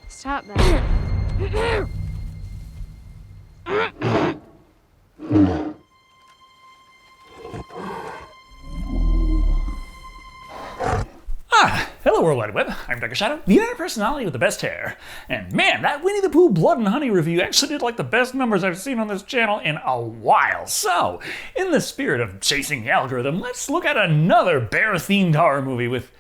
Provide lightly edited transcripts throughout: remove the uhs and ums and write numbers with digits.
Stop that. Hello World Wide Web, I'm Dr. Shado, the internet personality with the best hair. And man, that Winnie the Pooh Blood and Honey review actually did like the best numbers I've seen on this channel in a while. So, in the spirit of chasing the algorithm, let's look at another bear-themed horror movie with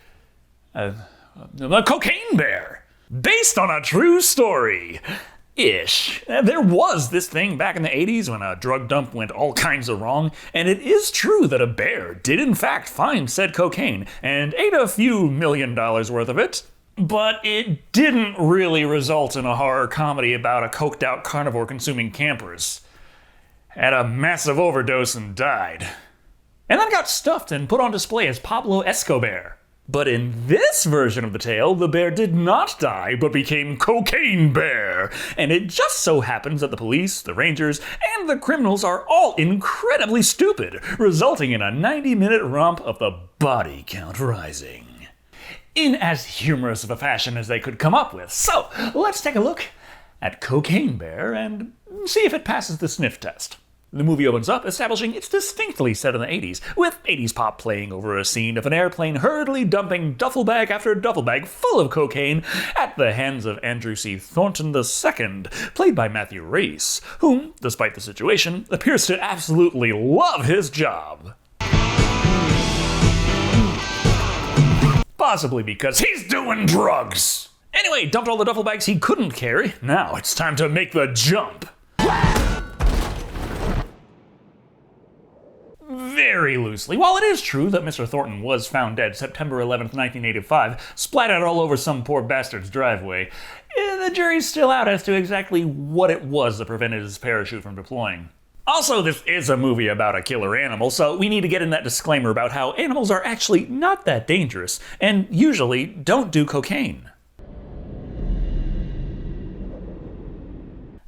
The Cocaine Bear, based on a true story. Ish. There was this thing back in the 80s when a drug dump went all kinds of wrong, and it is true that a bear did in fact find said cocaine and ate a few $1 million worth of it. But it didn't really result in a horror comedy about a coked out carnivore consuming campers. Had a massive overdose and died. And then got stuffed and put on display as Pablo Escobar. But in this version of the tale, the bear did not die, but became Cocaine Bear. And it just so happens that the police, the rangers, and the criminals are all incredibly stupid, resulting in a 90-minute romp of the body count rising. In as humorous of a fashion as they could come up with. So, let's take a look at Cocaine Bear and see if it passes the sniff test. The movie opens up establishing it's distinctly set in the 80s, with 80s pop playing over a scene of an airplane hurriedly dumping duffel bag after duffel bag full of cocaine at the hands of Andrew C. Thornton II, played by Matthew Rhys, whom, despite the situation, appears to absolutely love his job. Possibly because he's doing drugs! Anyway, dumped all the duffel bags he couldn't carry. Now it's time to make the jump. Very loosely. While it is true that Mr. Thornton was found dead September 11th, 1985, splattered all over some poor bastard's driveway, the jury's still out as to exactly what it was that prevented his parachute from deploying. Also, this is a movie about a killer animal, so we need to get in that disclaimer about how animals are actually not that dangerous, and usually don't do cocaine.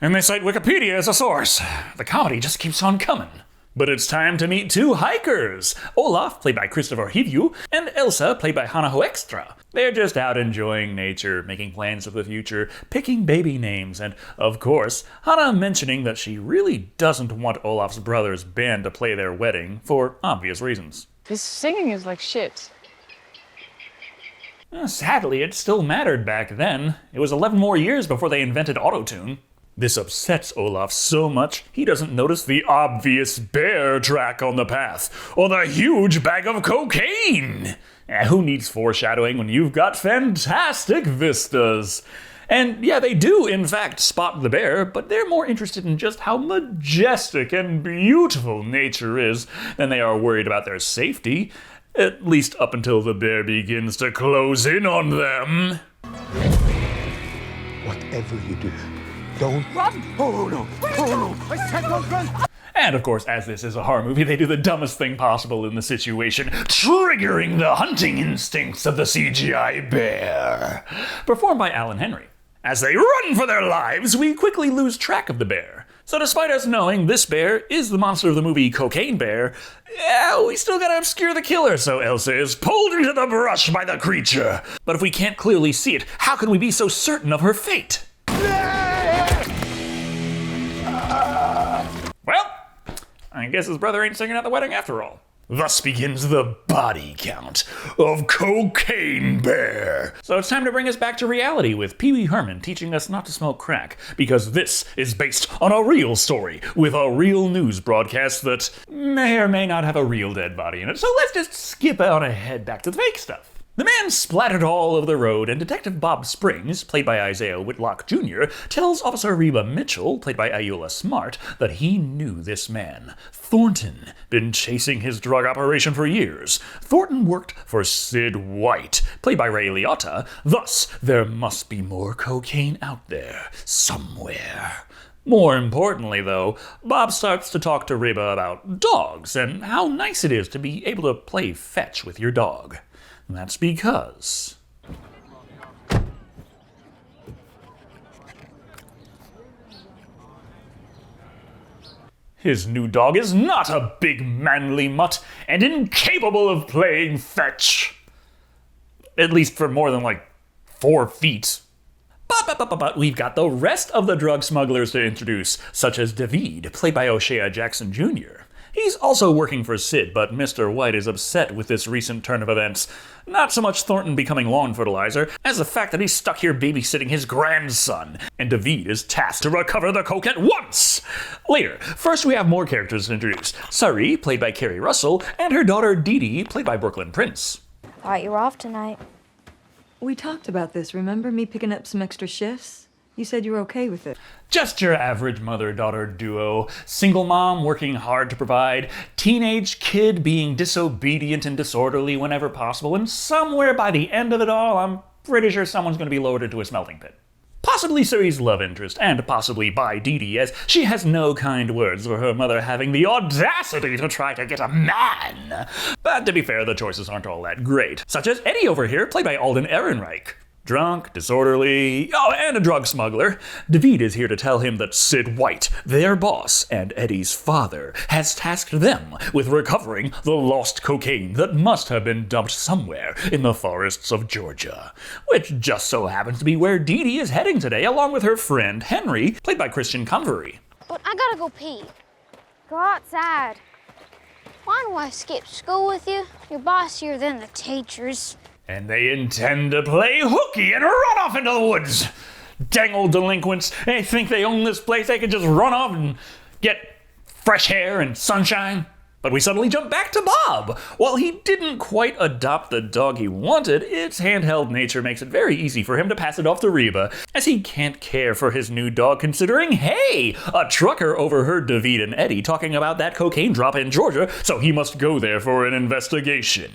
And they cite Wikipedia as a source. The comedy just keeps on coming. But it's time to meet two hikers, Olaf, played by Christopher Hivju, and Elsa, played by Hannah Hoekstra. They're just out enjoying nature, making plans for the future, picking baby names, and, of course, Hannah mentioning that she really doesn't want Olaf's brother's band to play their wedding, for obvious reasons. This singing is like shit. Sadly, it still mattered back then. It was 11 more years before they invented autotune. This upsets Olaf so much, he doesn't notice the obvious bear track on the path, or the huge bag of cocaine! Who needs foreshadowing when you've got fantastic vistas? And yeah, they do in fact spot the bear, but they're more interested in just how majestic and beautiful nature is than they are worried about their safety, at least up until the bear begins to close in on them. Whatever you do, don't Run! Oh no! Oh no! I said don't run! And of course, as this is a horror movie, they do the dumbest thing possible in the situation, triggering the hunting instincts of the CGI bear. Performed by Alan Henry. As they run for their lives, we quickly lose track of the bear. So despite us knowing this bear is the monster of the movie Cocaine Bear, we still gotta obscure the killer, so Elsa is pulled into the brush by the creature. But if we can't clearly see it, how can we be so certain of her fate? Well, I guess his brother ain't singing at the wedding after all. Thus begins the body count of Cocaine Bear. So it's time to bring us back to reality with Pee Wee Herman teaching us not to smoke crack, because this is based on a real story with a real news broadcast that may or may not have a real dead body in it. So let's just skip on ahead back to the fake stuff. The man splattered all over the road, and Detective Bob Springs, played by Isaiah Whitlock Jr., tells Officer Reba Mitchell, played by Ayoola Smart, that he knew this man, Thornton, been chasing his drug operation for years. Thornton worked for Sid White, played by Ray Liotta, thus there must be more cocaine out there, somewhere. More importantly, though, Bob starts to talk to Reba about dogs and how nice it is to be able to play fetch with your dog. That's because his new dog is not a big manly mutt and incapable of playing fetch. At least for more than 4 feet. But we've got the rest of the drug smugglers to introduce, such as David, played by O'Shea Jackson Jr. He's also working for Sid, but Mr. White is upset with this recent turn of events. Not so much Thornton becoming lawn fertilizer, as the fact that he's stuck here babysitting his grandson, and David is tasked to recover the coke at once! Later, first we have more characters to introduce. Sari, played by Carrie Russell, and her daughter Dee Dee, played by Brooklyn Prince. Thought you were off tonight. We talked about this, remember me picking up some extra shifts? You said you were okay with it. Just your average mother-daughter duo. Single mom working hard to provide, teenage kid being disobedient and disorderly whenever possible, and somewhere by the end of it all, I'm pretty sure someone's going to be lowered into a smelting pit. Possibly Suri's love interest, and possibly by Dee Dee, as she has no kind words for her mother having the audacity to try to get a man. But to be fair, the choices aren't all that great, such as Eddie over here, played by Alden Ehrenreich. Drunk, disorderly, and a drug smuggler. David is here to tell him that Sid White, their boss and Eddie's father, has tasked them with recovering the lost cocaine that must have been dumped somewhere in the forests of Georgia. Which just so happens to be where Dee Dee is heading today, along with her friend Henry, played by Christian Convery. But I gotta go pee. Go outside. Why do I skip school with you? You're bossier than the teachers. And they intend to play hooky and run off into the woods. Dang old delinquents. They think they own this place. They can just run off and get fresh air and sunshine. But we suddenly jump back to Bob. While he didn't quite adopt the dog he wanted, its handheld nature makes it very easy for him to pass it off to Reba, as he can't care for his new dog considering, hey, a trucker overheard David and Eddie talking about that cocaine drop in Georgia, so he must go there for an investigation.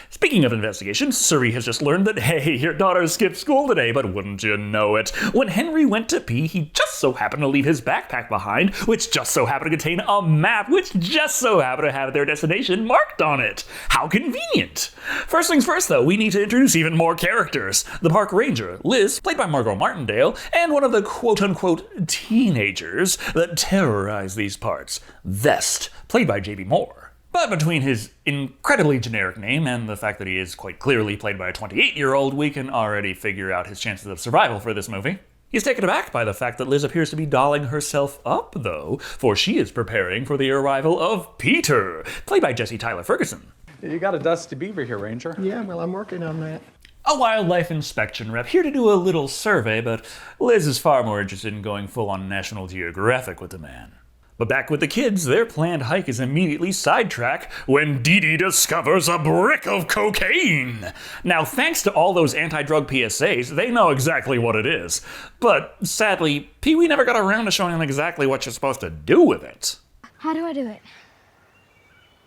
Speaking of investigations, Suri has just learned that, hey, your daughter skipped school today, but wouldn't you know it? When Henry went to pee, he just so happened to leave his backpack behind, which just so happened to contain a map, which just so happened to have their destination marked on it. How convenient! First things first, though, we need to introduce even more characters. The park ranger, Liz, played by Margot Martindale, and one of the quote-unquote teenagers that terrorize these parts, Vest, played by J.B. Moore. But between his incredibly generic name and the fact that he is quite clearly played by a 28-year-old, we can already figure out his chances of survival for this movie. He's taken aback by the fact that Liz appears to be dolling herself up, though, for she is preparing for the arrival of Peter, played by Jesse Tyler Ferguson. You got a dusty beaver here, Ranger. Yeah, well, I'm working on that. A wildlife inspection rep here to do a little survey, but Liz is far more interested in going full-on National Geographic with the man. But back with the kids, their planned hike is immediately sidetracked when Dee Dee discovers a brick of cocaine. Now, thanks to all those anti-drug PSAs, they know exactly what it is. But sadly, Pee-wee never got around to showing them exactly what you're supposed to do with it. How do I do it?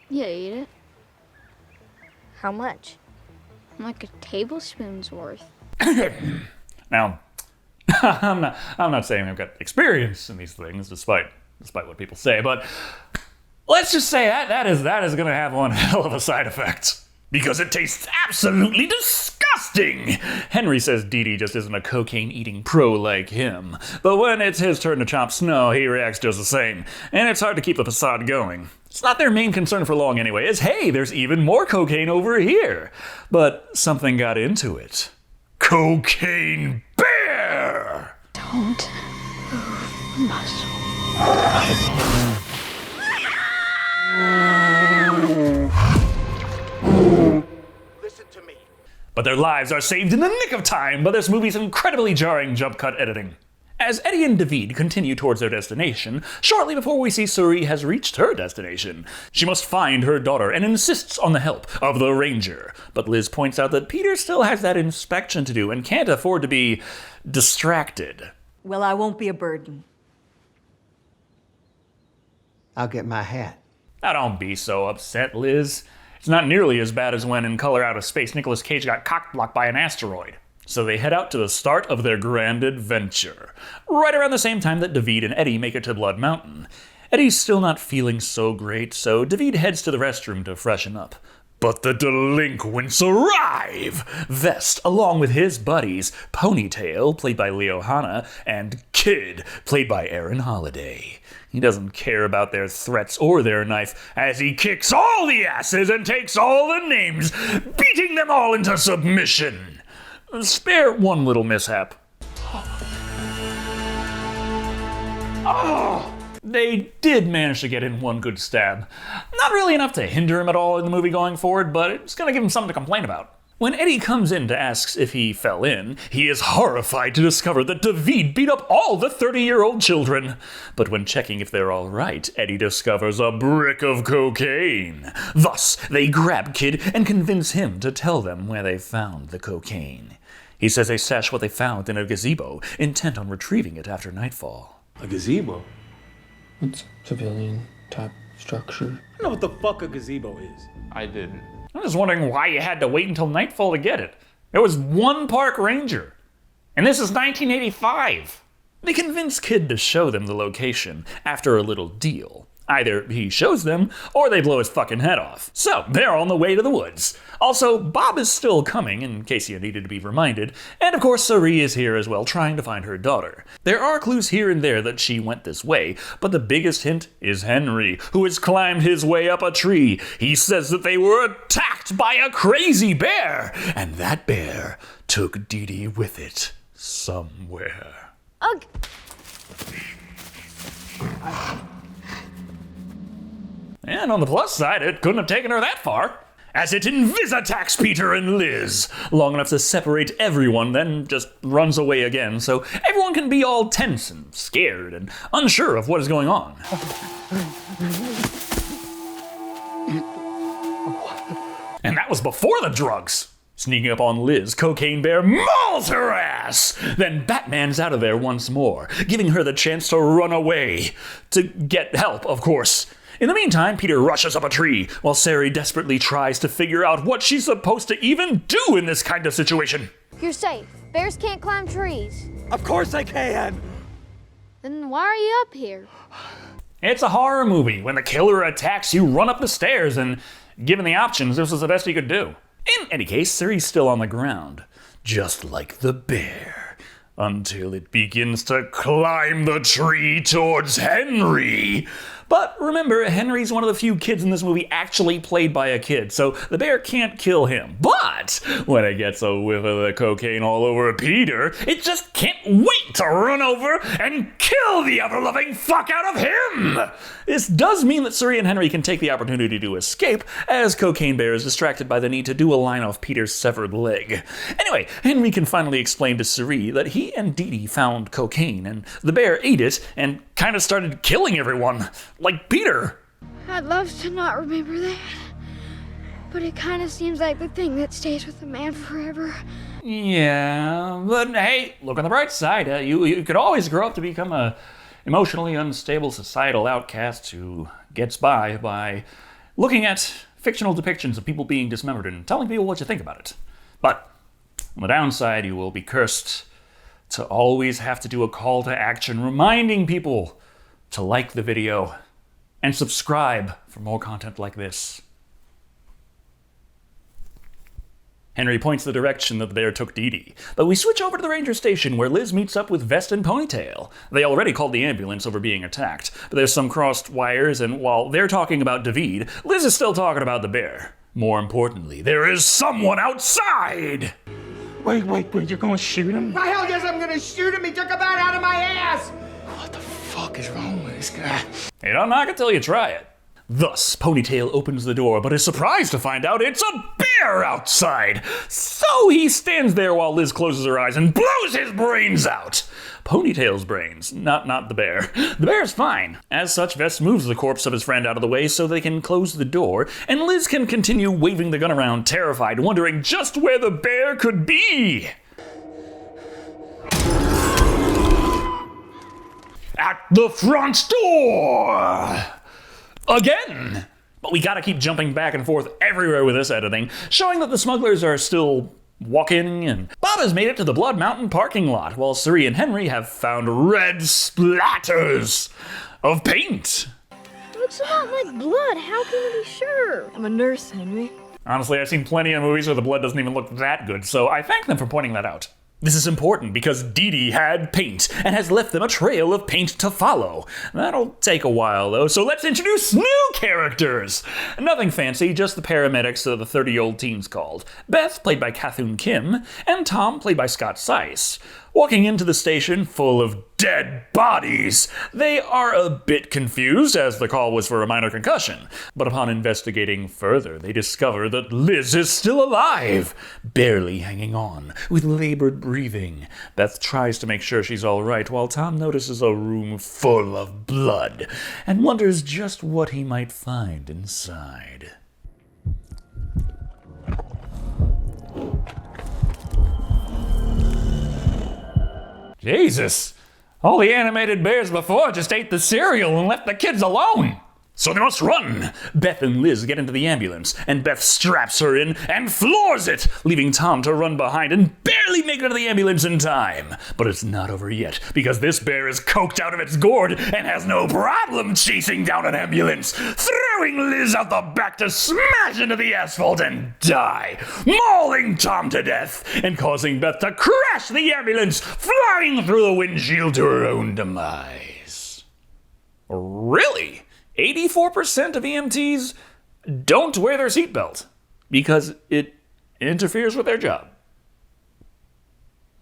You eat it. How much? Like a tablespoon's worth. Now, I'm not saying I've got experience in these things, despite what people say, but let's just say that is going to have one hell of a side effect. Because it tastes absolutely disgusting! Henry says Dee Dee just isn't a cocaine-eating pro like him. But when it's his turn to chop snow, he reacts just the same. And it's hard to keep the facade going. It's not their main concern for long anyway, is hey, there's even more cocaine over here. But something got into it. Cocaine Bear! Don't move a muscle. Listen to me. But their lives are saved in the nick of time by this movie's incredibly jarring jump cut editing. As Eddie and David continue towards their destination, shortly before we see Suri has reached her destination, she must find her daughter and insists on the help of the ranger. But Liz points out that Peter still has that inspection to do and can't afford to be distracted. Well, I won't be a burden. I'll get my hat. Now don't be so upset, Liz. It's not nearly as bad as when in Color Out of Space Nicolas Cage got cock-blocked by an asteroid. So they head out to the start of their grand adventure, right around the same time that David and Eddie make it to Blood Mountain. Eddie's still not feeling so great, so David heads to the restroom to freshen up. But the delinquents arrive! Vest, along with his buddies, Ponytail, played by Leo Hanna, and Kid, played by Aaron Holiday. He doesn't care about their threats or their knife, as he kicks all the asses and takes all the names, beating them all into submission. spare one little mishap. Oh! They did manage to get in one good stab. Not really enough to hinder him at all in the movie going forward, but it's gonna give him something to complain about. When Eddie comes in to ask if he fell in, he is horrified to discover that David beat up all the 30-year-old children. But when checking if they're all right, Eddie discovers a brick of cocaine. Thus, they grab Kid and convince him to tell them where they found the cocaine. He says they stashed what they found in a gazebo, intent on retrieving it after nightfall. A gazebo? It's civilian type structure. I know what the fuck a gazebo is. I didn't. I'm just wondering why you had to wait until nightfall to get it. There was one park ranger. And this is 1985. They convince Kid to show them the location after a little deal. Either he shows them, or they blow his fucking head off. So, they're on the way to the woods. Also, Bob is still coming, in case you needed to be reminded. And of course, Sari is here as well, trying to find her daughter. There are clues here and there that she went this way, but the biggest hint is Henry, who has climbed his way up a tree. He says that they were attacked by a crazy bear, and that bear took Dee Dee with it somewhere. Ugh. And on the plus side, it couldn't have taken her that far, as it invis-attacks Peter and Liz, long enough to separate everyone, then just runs away again, so everyone can be all tense and scared and unsure of what is going on. And that was before the drugs. Sneaking up on Liz, Cocaine Bear mauls her ass! Then Batman's out of there once more, giving her the chance to run away. To get help, of course. In the meantime, Peter rushes up a tree, while Sari desperately tries to figure out what she's supposed to even do in this kind of situation. You're safe. Bears can't climb trees. Of course I can! Then why are you up here? It's a horror movie. When the killer attacks, you run up the stairs, and given the options, this was the best you could do. In any case, Sari's still on the ground, just like the bear, until it begins to climb the tree towards Henry. But remember, Henry's one of the few kids in this movie actually played by a kid, so the bear can't kill him. But when it gets a whiff of the cocaine all over Peter, it just can't wait to run over and kill the ever-loving fuck out of him! This does mean that Suri and Henry can take the opportunity to escape, as Cocaine Bear is distracted by the need to do a line off Peter's severed leg. Anyway, Henry can finally explain to Suri that he and Dee Dee found cocaine, and the bear ate it, and kind of started killing everyone. Like Peter. I'd love to not remember that, but it kind of seems like the thing that stays with a man forever. Yeah, but hey, look on the bright side. You could always grow up to become a emotionally unstable societal outcast who gets by looking at fictional depictions of people being dismembered and telling people what you think about it. But on the downside, you will be cursed to always have to do a call to action reminding people to like the video and subscribe for more content like this. Henry points the direction that the bear took Dee Dee, but we switch over to the ranger station where Liz meets up with Vest and Ponytail. They already called the ambulance over being attacked, but there's some crossed wires, and while they're talking about David, Liz is still talking about the bear. More importantly, there is someone outside! Wait, you're gonna shoot him? The hell yes, I'm gonna shoot him. He took a bite out of my ass. What the fuck is wrong with this guy? You don't knock it till you try it. Thus, Ponytail opens the door, but is surprised to find out it's a bear outside. So he stands there while Liz closes her eyes and blows his brains out. Ponytail's brains, not the bear. The bear's fine. As such, Vest moves the corpse of his friend out of the way so they can close the door, and Liz can continue waving the gun around, terrified, wondering just where the bear could be. At the front door! Again! But we gotta keep jumping back and forth everywhere with this editing, showing that the smugglers are still walking, and Bob has made it to the Blood Mountain parking lot, while Suri and Henry have found red splatters of paint. Looks a lot like blood. How can you be sure? I'm a nurse, Henry. Honestly, I've seen plenty of movies where the blood doesn't even look that good, so I thank them for pointing that out. This is important because Dee Dee had paint and has left them a trail of paint to follow. That'll take a while though, so let's introduce new characters! Nothing fancy, just the paramedics the 30-year-old teens called. Beth, played by Kathleen Kim, and Tom, played by Scott Seiss. Walking into the station full of dead bodies, they are a bit confused as the call was for a minor concussion. But upon investigating further, they discover that Liz is still alive, barely hanging on, with labored breathing. Beth tries to make sure she's all right while Tom notices a room full of blood and wonders just what he might find inside. Jesus! All the animated bears before just ate the cereal and left the kids alone! So they must run! Beth and Liz get into the ambulance, and Beth straps her in and floors it, leaving Tom to run behind and barely make it to the ambulance in time. But it's not over yet, because this bear is coked out of its gourd and has no problem chasing down an ambulance, throwing Liz out the back to smash into the asphalt and die, mauling Tom to death, and causing Beth to crash the ambulance, flying through the windshield to her own demise. Really? 84% of EMTs don't wear their seatbelt because it interferes with their job.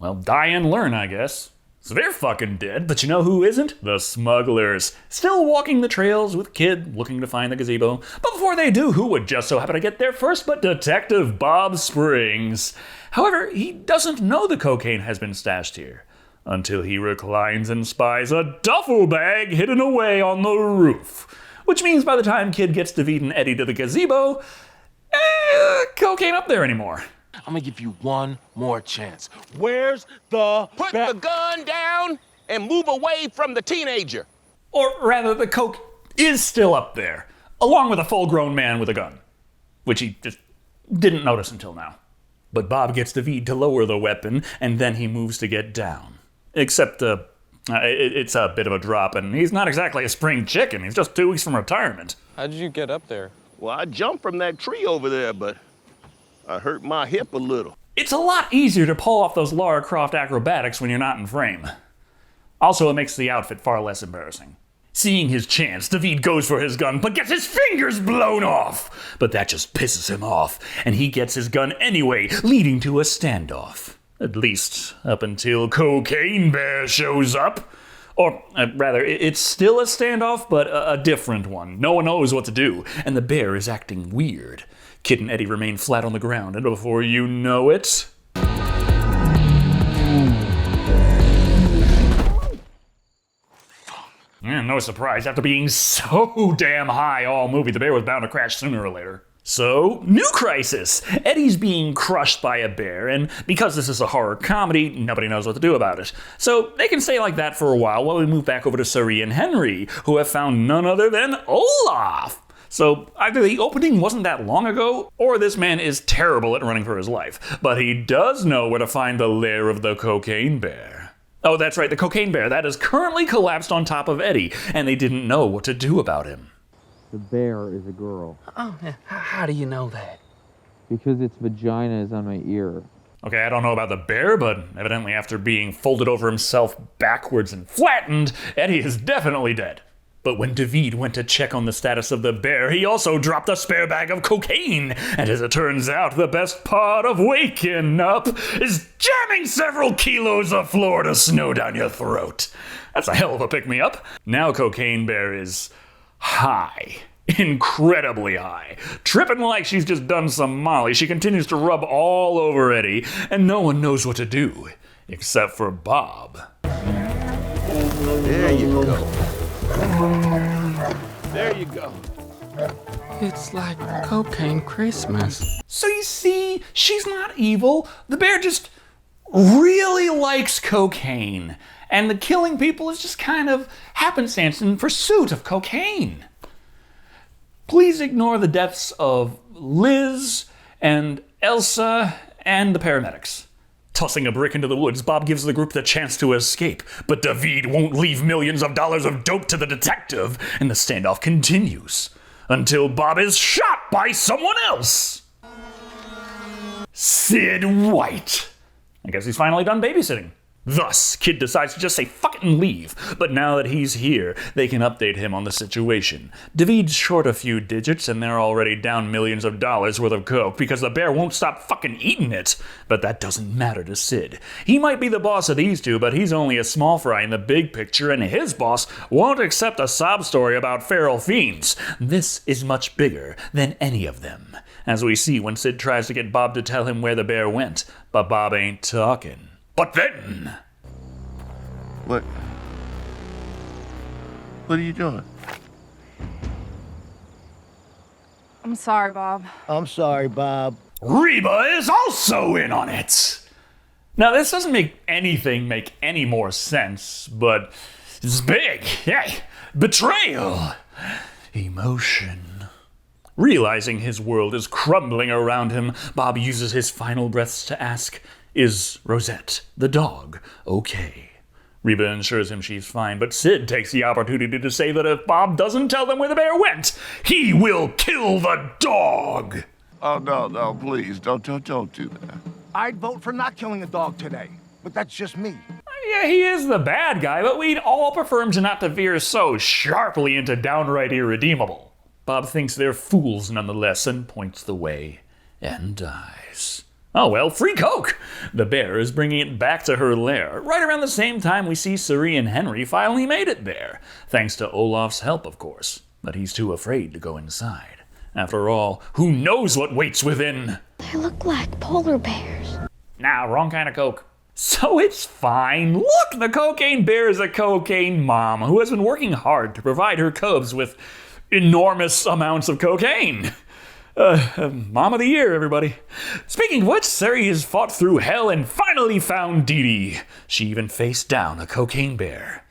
Well, die and learn, I guess. So they're fucking dead, but you know who isn't? The smugglers. Still walking the trails with Kid, looking to find the gazebo. But before they do, who would just so happen to get there first but Detective Bob Springs? However, he doesn't know the cocaine has been stashed here until he reclines and spies a duffel bag hidden away on the roof. Which means by the time Kid gets David and Eddie to the gazebo, cocaine up there anymore. I'm gonna give you one more chance. Where's the... Put the gun down and move away from the teenager. Or rather, the coke is still up there, along with a full-grown man with a gun, which he just didn't notice until now. But Bob gets David to lower the weapon, and then he moves to get down. Except, it's a bit of a drop, and he's not exactly a spring chicken. He's just 2 weeks from retirement. How did you get up there? Well, I jumped from that tree over there, but I hurt my hip a little. It's a lot easier to pull off those Lara Croft acrobatics when you're not in frame. Also, it makes the outfit far less embarrassing. Seeing his chance, David goes for his gun, but gets his fingers blown off. But that just pisses him off, and he gets his gun anyway, leading to a standoff. At least, up until Cocaine Bear shows up. Or, rather, it's still a standoff, but a different one. No one knows what to do, and the bear is acting weird. Kid and Eddie remain flat on the ground, and before you know it... no surprise, after being so damn high all movie, the bear was bound to crash sooner or later. So, new crisis! Eddie's being crushed by a bear, and because this is a horror comedy, nobody knows what to do about it. So, they can stay like that for a while we move back over to Suri and Henry, who have found none other than Olaf! So, either the opening wasn't that long ago, or this man is terrible at running for his life. But he does know where to find the lair of the Cocaine Bear. Oh, that's right, the Cocaine Bear. That is currently collapsed on top of Eddie, and they didn't know what to do about him. The bear is a girl. Oh, how do you know that? Because its vagina is on my ear. Okay, I don't know about the bear, but evidently after being folded over himself backwards and flattened, Eddie is definitely dead. But when David went to check on the status of the bear, he also dropped a spare bag of cocaine. And as it turns out, the best part of waking up is jamming several kilos of Florida snow down your throat. That's a hell of a pick-me-up. Now Cocaine Bear is high. Incredibly high. Tripping like she's just done some Molly, she continues to rub all over Eddie, and no one knows what to do, except for Bob. There you go. There you go. It's like cocaine Christmas. So you see, she's not evil. The bear just really likes cocaine. And the killing people is just kind of happenstance in pursuit of cocaine. Please ignore the deaths of Liz and Elsa and the paramedics. Tossing a brick into the woods, Bob gives the group the chance to escape, but David won't leave millions of dollars of dope to the detective, and the standoff continues until Bob is shot by someone else. Sid White. I guess he's finally done babysitting. Thus, Kid decides to just say fuck it and leave, but now that he's here, they can update him on the situation. David's short a few digits and they're already down millions of dollars worth of coke because the bear won't stop fucking eating it. But that doesn't matter to Sid. He might be the boss of these two, but he's only a small fry in the big picture, and his boss won't accept a sob story about feral fiends. This is much bigger than any of them, as we see when Sid tries to get Bob to tell him where the bear went, but Bob ain't talking. But then... What are you doing? I'm sorry, Bob. I'm sorry, Bob. Reba is also in on it! Now, this doesn't make anything make any more sense, but it's big. Hey, betrayal. Emotion. Realizing his world is crumbling around him, Bob uses his final breaths to ask, is Rosette, the dog, okay? Reba ensures him she's fine, but Sid takes the opportunity to say that if Bob doesn't tell them where the bear went, he will kill the dog! Oh, no, please, don't do that. I'd vote for not killing a dog today, but that's just me. Yeah, he is the bad guy, but we'd all prefer him to not to veer so sharply into downright irredeemable. Bob thinks they're fools nonetheless and points the way and dies. Oh well, free coke! The bear is bringing it back to her lair. Right around the same time we see Suri and Henry finally made it there. Thanks to Olaf's help, of course. But he's too afraid to go inside. After all, who knows what waits within? They look like polar bears. Nah, wrong kind of coke. So it's fine. Look, the cocaine bear is a cocaine mom who has been working hard to provide her cubs with enormous amounts of cocaine. Mom of the year, everybody. Speaking of which, Suri has fought through hell and finally found Dee Dee. She even faced down a cocaine bear.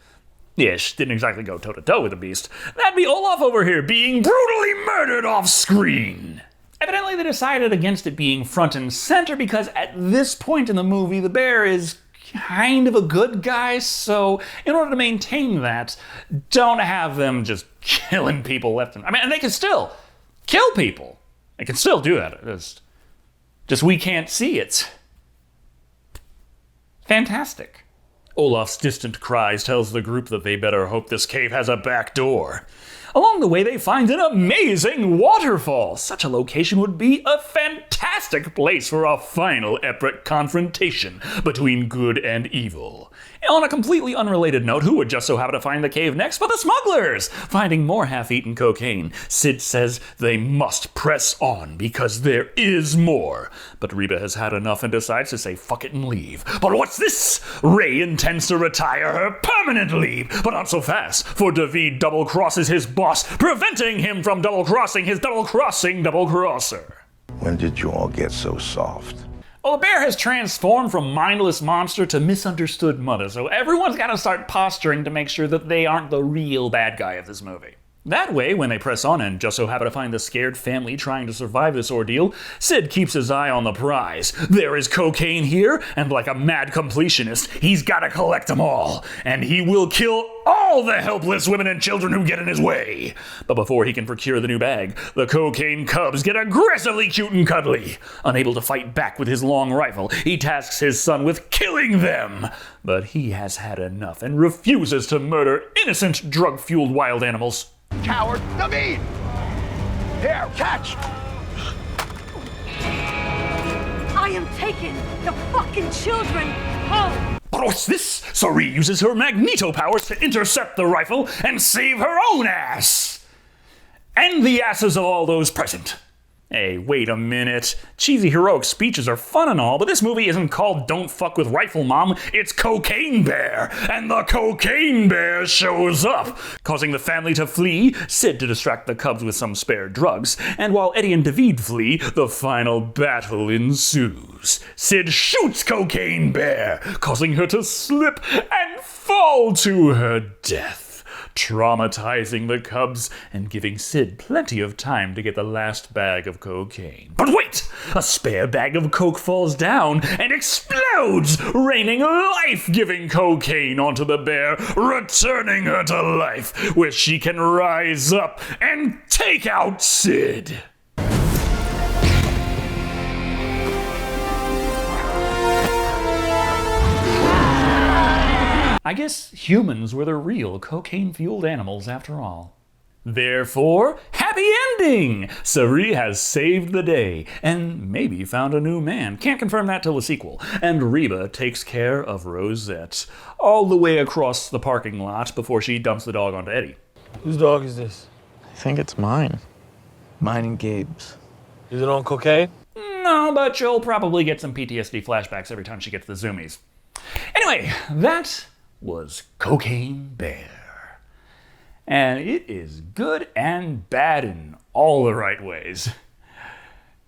Yeah, she didn't exactly go toe-to-toe with the beast. That'd be Olaf over here being brutally murdered off screen. Evidently they decided against it being front and center because at this point in the movie, the bear is kind of a good guy, so in order to maintain that, don't have them just killing people left and... and they can still kill people. They can still do that. Just we can't see it. Fantastic. Olaf's distant cries tells the group that they better hope this cave has a back door. Along the way, they find an amazing waterfall. Such a location would be a fantastic place for a final epic confrontation between good and evil. On a completely unrelated note, who would just so happen to find the cave next but the smugglers? Finding more half-eaten cocaine, Sid says they must press on because there is more. But Reba has had enough and decides to say fuck it and leave. But what's this? Ray intends to retire her permanently, but not so fast, for David double-crosses his boss, preventing him from double-crossing his double-crossing double-crosser. When did you all get so soft? Well, the bear has transformed from mindless monster to misunderstood mother, so everyone's got to start posturing to make sure that they aren't the real bad guy of this movie. That way, when they press on and just so happen to find the scared family trying to survive this ordeal, Sid keeps his eye on the prize. There is cocaine here, and like a mad completionist, he's gotta collect them all. And he will kill all the helpless women and children who get in his way. But before he can procure the new bag, the cocaine cubs get aggressively cute and cuddly. Unable to fight back with his long rifle, he tasks his son with killing them. But he has had enough and refuses to murder innocent drug-fueled wild animals. Coward, David! Here, catch! I am taking the fucking children home! But what's this? Suri uses her magneto powers to intercept the rifle and save her own ass! And the asses of all those present. Hey, wait a minute. Cheesy heroic speeches are fun and all, but this movie isn't called Don't Fuck with Rifle Mom, it's Cocaine Bear. And the Cocaine Bear shows up, causing the family to flee, Sid to distract the cubs with some spare drugs, and while Eddie and David flee, the final battle ensues. Sid shoots Cocaine Bear, causing her to slip and fall to her death, traumatizing the cubs and giving Sid plenty of time to get the last bag of cocaine. But wait! A spare bag of coke falls down and explodes, raining life-giving cocaine onto the bear, returning her to life, where she can rise up and take out Sid. I guess humans were the real cocaine-fueled animals after all. Therefore, happy ending! Sari has saved the day, and maybe found a new man. Can't confirm that till the sequel. And Reba takes care of Rosette, all the way across the parking lot before she dumps the dog onto Eddie. Whose dog is this? I think it's mine. Mine and Gabe's. Is it on cocaine? No, but she'll probably get some PTSD flashbacks every time she gets the zoomies. Anyway, that was Cocaine Bear. And it is good and bad in all the right ways.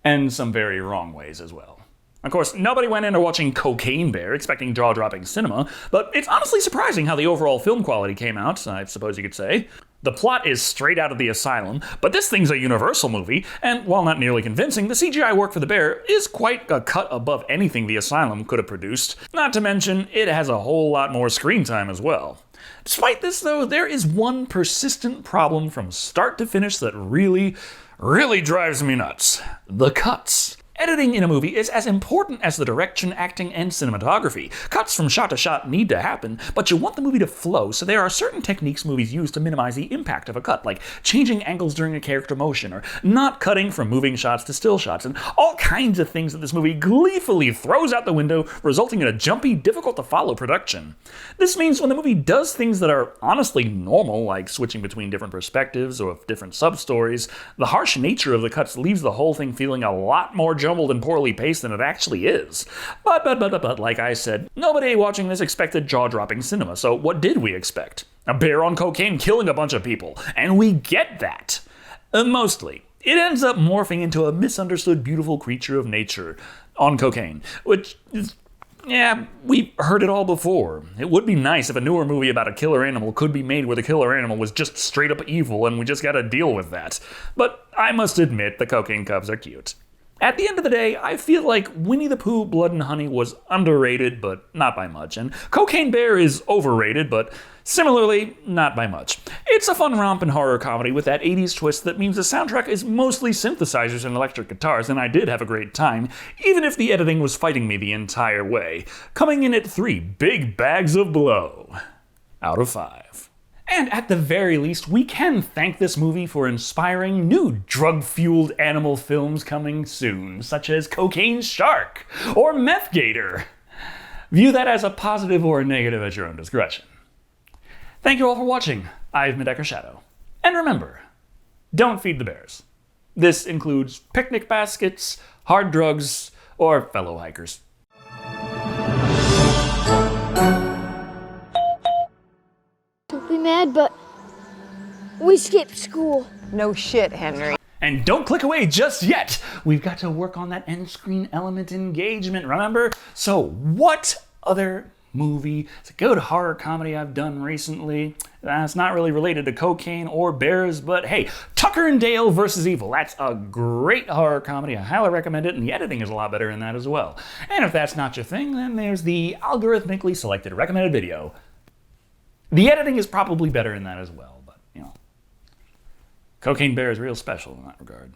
And some very wrong ways as well. Of course, nobody went into watching Cocaine Bear expecting jaw-dropping cinema, but it's honestly surprising how the overall film quality came out, I suppose you could say. The plot is straight out of the Asylum, but this thing's a Universal movie, and while not nearly convincing, the CGI work for the bear is quite a cut above anything the Asylum could have produced. Not to mention, it has a whole lot more screen time as well. Despite this, though, there is one persistent problem from start to finish that really drives me nuts. The cuts. Editing in a movie is as important as the direction, acting, and cinematography. Cuts from shot to shot need to happen, but you want the movie to flow, so there are certain techniques movies use to minimize the impact of a cut, like changing angles during a character motion, or not cutting from moving shots to still shots, and all kinds of things that this movie gleefully throws out the window, resulting in a jumpy, difficult-to-follow production. This means when the movie does things that are honestly normal, like switching between different perspectives or different sub-stories, the harsh nature of the cuts leaves the whole thing feeling a lot more jumbled and poorly paced than it actually is. But, like I said, nobody watching this expected jaw-dropping cinema, so what did we expect? A bear on cocaine killing a bunch of people, and we get that. Mostly. It ends up morphing into a misunderstood beautiful creature of nature on cocaine, which is, yeah, we've heard it all before. It would be nice if a newer movie about a killer animal could be made where the killer animal was just straight up evil and we just gotta deal with that. But I must admit, the cocaine cubs are cute. At the end of the day, I feel like Winnie the Pooh Blood and Honey was underrated, but not by much, and Cocaine Bear is overrated, but similarly, not by much. It's a fun romp and horror comedy with that 80s twist that means the soundtrack is mostly synthesizers and electric guitars, and I did have a great time, even if the editing was fighting me the entire way, coming in at 3 big bags of blow out of 5. And at the very least, we can thank this movie for inspiring new drug-fueled animal films coming soon, such as Cocaine Shark or Meth Gator. View that as a positive or a negative at your own discretion. Thank you all for watching. I've been Shado. And remember, don't feed the bears. This includes picnic baskets, hard drugs, or fellow hikers. Don't be mad, but we skipped school. No shit, Henry. And don't click away just yet. We've got to work on that end screen element engagement, remember? So what other movie, it's a good horror comedy I've done recently. It's not really related to cocaine or bears, but hey, Tucker and Dale vs. Evil. That's a great horror comedy. I highly recommend it, and the editing is a lot better in that as well. And if that's not your thing, then there's the algorithmically selected recommended video. The editing is probably better in that as well, but, you know, Cocaine Bear is real special in that regard.